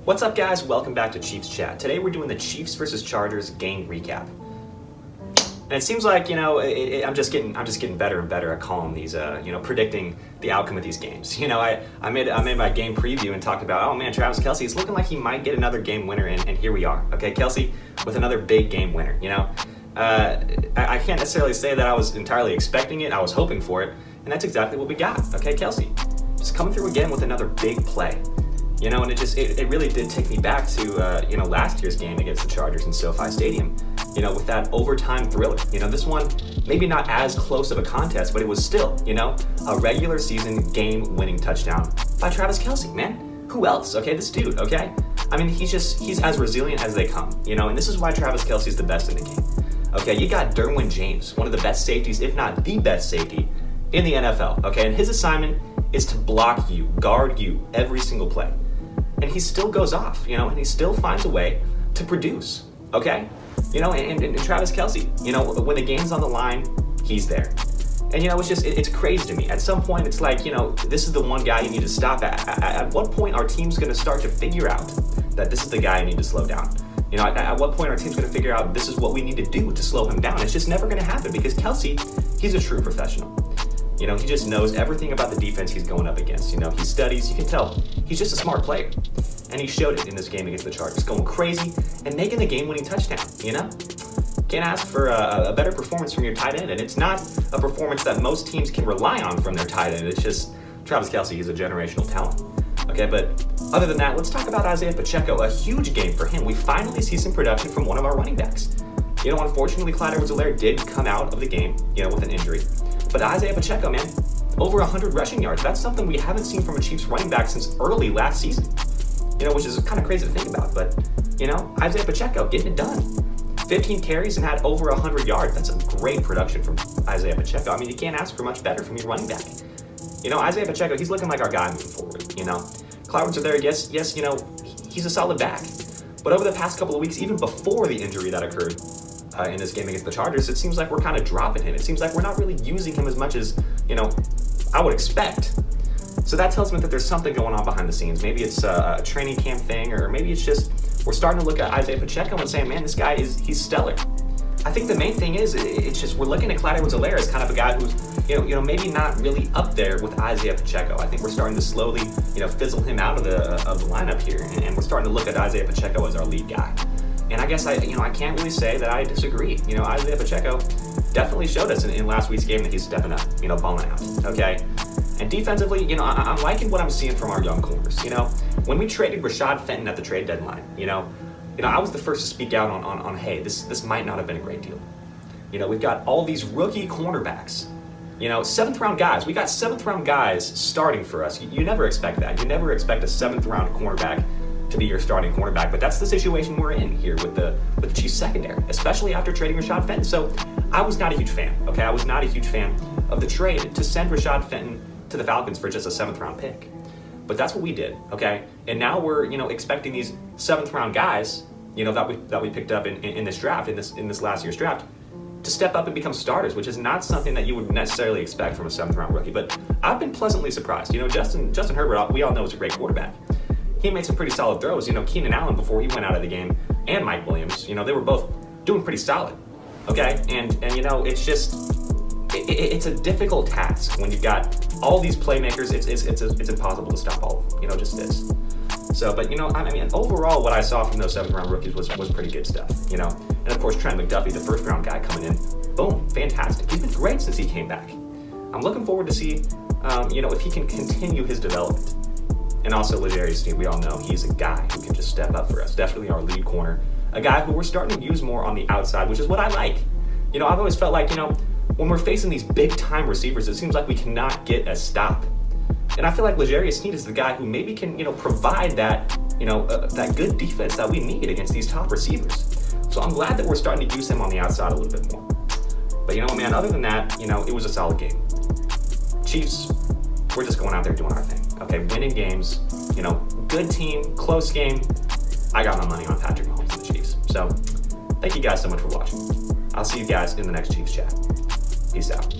What's up, guys? Welcome back to Chiefs Chat. Today we're doing the Chiefs versus Chargers game recap. And it seems like, I'm just getting better and better at calling these, predicting the outcome of these games. I made my game preview and talked about, oh man, Travis Kelce is looking like he might get another game winner, and here we are. Okay, Kelce with another big game winner. I can't necessarily say that I was entirely expecting it. I was hoping for it, and that's exactly what we got. Okay, Kelce just coming through again with another big play. And it really did take me back to, last year's game against the Chargers in SoFi Stadium, with that overtime thriller. This one, maybe not as close of a contest, but it was still, a regular season game-winning touchdown by Travis Kelce, man. Who else? Okay, this dude, okay? I mean, he's as resilient as they come, and this is why Travis Kelce is the best in the game. Okay, you got Derwin James, one of the best safeties, if not the best safety in the NFL, okay? And his assignment is to block you, guard you every single play. And he still goes off, and he still finds a way to produce, okay? And Travis Kelce, when the game's on the line, he's there. And, it's crazy to me. At some point, it's like, this is the one guy you need to stop at what point are teams going to start to figure out that this is the guy you need to slow down? At what point are teams going to figure out this is what we need to do to slow him down? It's just never going to happen because Kelce, he's a true professional. He just knows everything about the defense he's going up against. He studies, you can tell. He's just a smart player. And he showed it in this game against the Chargers, going crazy and making the game-winning touchdown, Can't ask for a better performance from your tight end, and it's not a performance that most teams can rely on from their tight end. It's just Travis Kelce, he's a generational talent. Okay, but other than that, let's talk about Isaiah Pacheco. A huge game for him. We finally see some production from one of our running backs. Unfortunately, Clyde Edwards-Helaire did come out of the game, with an injury. But Isaiah Pacheco, man, over 100 rushing yards. That's something we haven't seen from a Chiefs running back since early last season. Which is kind of crazy to think about. But, Isaiah Pacheco getting it done. 15 carries and had over 100 yards. That's a great production from Isaiah Pacheco. I mean, you can't ask for much better from your running back. Isaiah Pacheco, he's looking like our guy moving forward, Clyde Edwards-Helaire, yes, he's a solid back. But over the past couple of weeks, even before the injury that occurred in this game against the Chargers, it seems like we're kind of dropping him. It seems like we're not really using him as much as, I would expect. So that tells me that there's something going on behind the scenes. Maybe it's a training camp thing, or maybe it's just we're starting to look at Isaiah Pacheco and saying, man, this guy he's stellar. I think the main thing is it's just we're looking at Clyde Edwards-Helaire as kind of a guy who's, maybe not really up there with Isaiah Pacheco. I think we're starting to slowly, fizzle him out of the lineup here, and we're starting to look at Isaiah Pacheco as our lead guy. And I guess I can't really say that I disagree. Isaiah Pacheco definitely showed us in last week's game that he's stepping up, balling out, okay? And defensively, I'm liking what I'm seeing from our young corners. When we traded Rashad Fenton at the trade deadline, I was the first to speak out on hey, this might not have been a great deal. We've got all these rookie cornerbacks, 7th round guys. We got 7th round guys starting for us. You never expect that. You never expect a 7th round cornerback to be your starting cornerback, but that's the situation we're in here with the Chiefs secondary, especially after trading Rashad Fenton. So I was not a huge fan, okay? I was not a huge fan of the trade to send Rashad Fenton to the Falcons for just a 7th round pick. But that's what we did, okay? And now we're, expecting these 7th round guys, that we picked up in this draft, in this last year's draft, to step up and become starters, which is not something that you would necessarily expect from a 7th round rookie. But I've been pleasantly surprised. Justin Herbert, we all know is a great quarterback. He made some pretty solid throws. Keenan Allen, before he went out of the game, and Mike Williams, they were both doing pretty solid, okay? And it's just, it's a difficult task when you've got all these playmakers. It's impossible to stop all of them, just is. So, but overall, what I saw from those 7th round rookies was pretty good stuff, And of course, Trent McDuffie, the 1st round guy coming in, boom, fantastic. He's been great since he came back. I'm looking forward to see, if he can continue his development. And also L'Jarius Sneed, we all know he's a guy who can just step up for us. Definitely our lead corner, a guy who we're starting to use more on the outside, which is what I like. I've always felt like, when we're facing these big-time receivers, it seems like we cannot get a stop. And I feel like L'Jarius Sneed is the guy who maybe can, provide that, that good defense that we need against these top receivers. So I'm glad that we're starting to use him on the outside a little bit more. But man, other than that, it was a solid game. Chiefs, we're just going out there doing our thing. Okay, winning games, good team, close game. I got my money on Patrick Mahomes and the Chiefs. So, thank you guys so much for watching. I'll see you guys in the next Chiefs chat. Peace out.